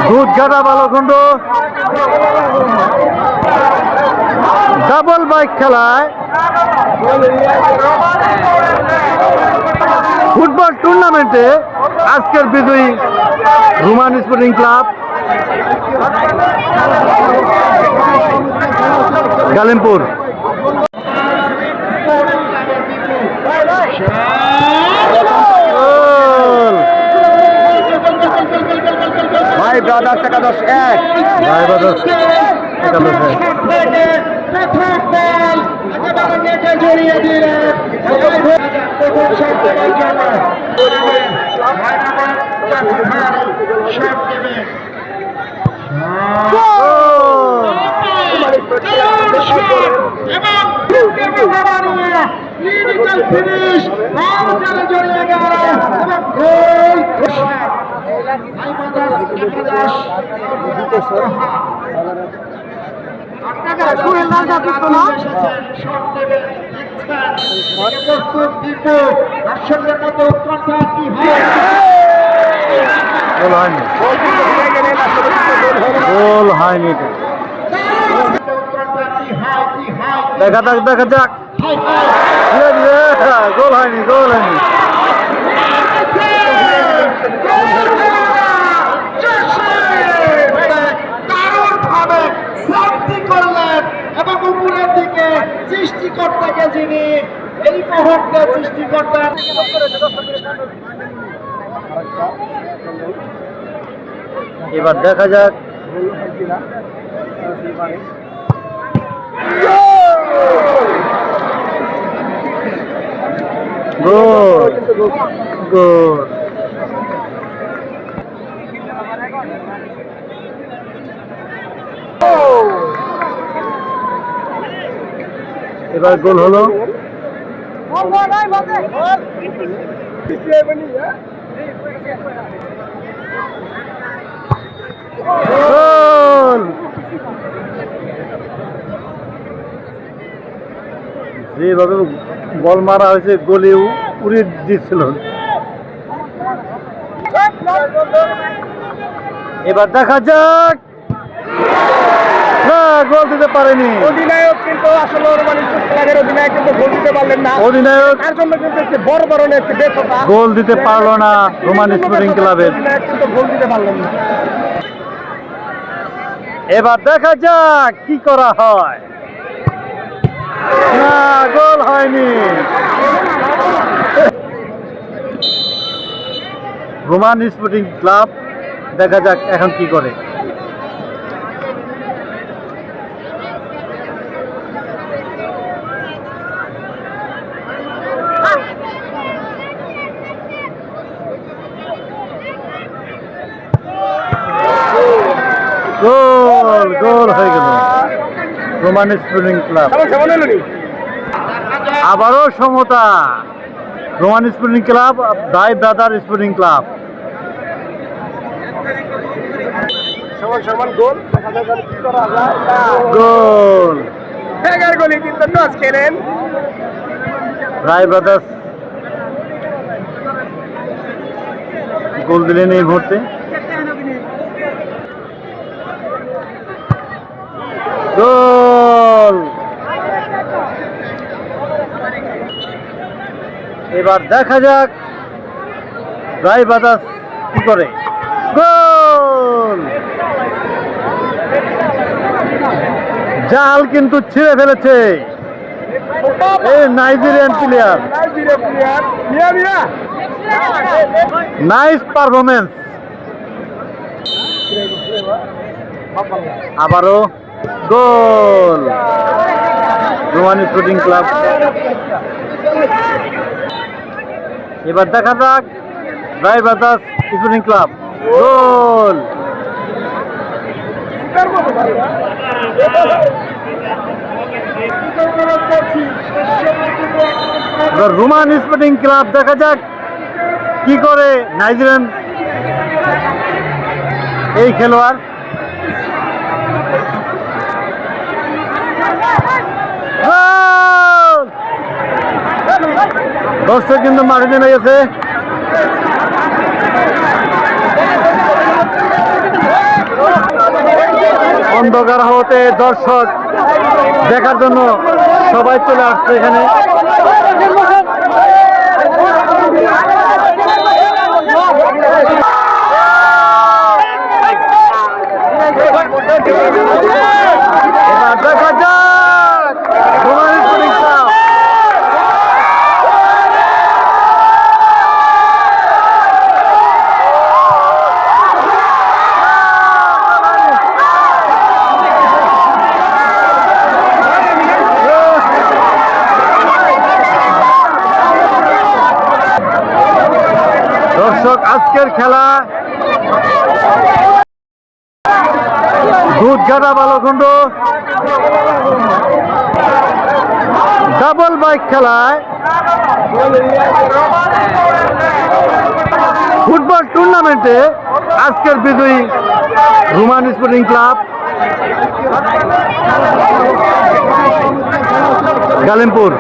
দুধঘাটা বালখণ্ড double bike খেলায় football টুর্নামেন্টে আজকের বিজয়ী রোমান স্পোর্টিং ক্লাব গালিমপুর। ভাই ব্রাদার্স 11-1 ভাই ব্রাদার্স 11-1 জড়িয়ে দিলেন গোল হয়নি। দেখা যাক দেখা যাক, গোল হয়নি গোল হয়নি। এবং উপরের দিকে সৃষ্টিকর্তাকে যিনি এই মুহূর্তে সৃষ্টিকর্তা। এবার দেখা যাক গোল গোল। এবার গোল হলো। যেভাবে বল মারা হয়েছে গোলে উড়িয়ে দিচ্ছিল। এবার দেখা যাক, গোল দিতে পারেনি অধিনায়ক, কিন্তু আসলে অধিনায়ক কিন্তু গোল দিতে পারলেন না। অধিনায়ক তার জন্য কিন্তু একটি বড় ধরনের একটি ব্যর্থতা, গোল দিতে পারলো না রোমান স্পোর্টিং ক্লাবের। কিন্তু গোল দিতে পারলেন না। এবার দেখা যাক কি করা হয়। না, গোল হয়নি। রোমান স্পোর্টিং ক্লাব দেখা যাক এখন কি করে। গোল গোল হয়ে গেল রোমান স্পোর্টিং ক্লাব। আবারও সমতা, রোমান স্পোর্টিং ক্লাব ভাই ব্রাদার স্পোর্টিং ক্লাব। গোল গোল গোলি কিন্তু টস খেলেন রায় ব্রাদার্স, গোল দিলেন এই মুহূর্তে। গোল। এবার দেখা যাক রায় ব্রাদার্স কি করে। গোল। জাল কিন্তু ছিঁড়ে ফেলেছে এই নাইজেরিয়ান প্লেয়ার। Nice performance. আবারও গোল রোমান স্পোর্টিং ক্লাব। এবার দেখা যাক রায় ব্রাদার্স স্পোর্টিং ক্লাব। গোল। রোমান স্পোর্টিং ক্লাব দেখা যাক কি করে নাইজেরিয়ান এই খেলোয়াড়। দর্শক কিন্তু মাঠে নেমে গেছে। অন্ধকার হতে দর্শক দেখার জন্য সবাই চলে আসছে এখানে। এবার দেখা যাক রোমান স্পোর্টিং ক্লাব। দর্শক আজকের খেলা দুধঘাটা বালখণ্ড ডাবল বাইক খেলায় ফুটবল টুর্নামেন্টে আজকের বিজয়ী রোমান স্পোর্টিং ক্লাব গালিমপুর।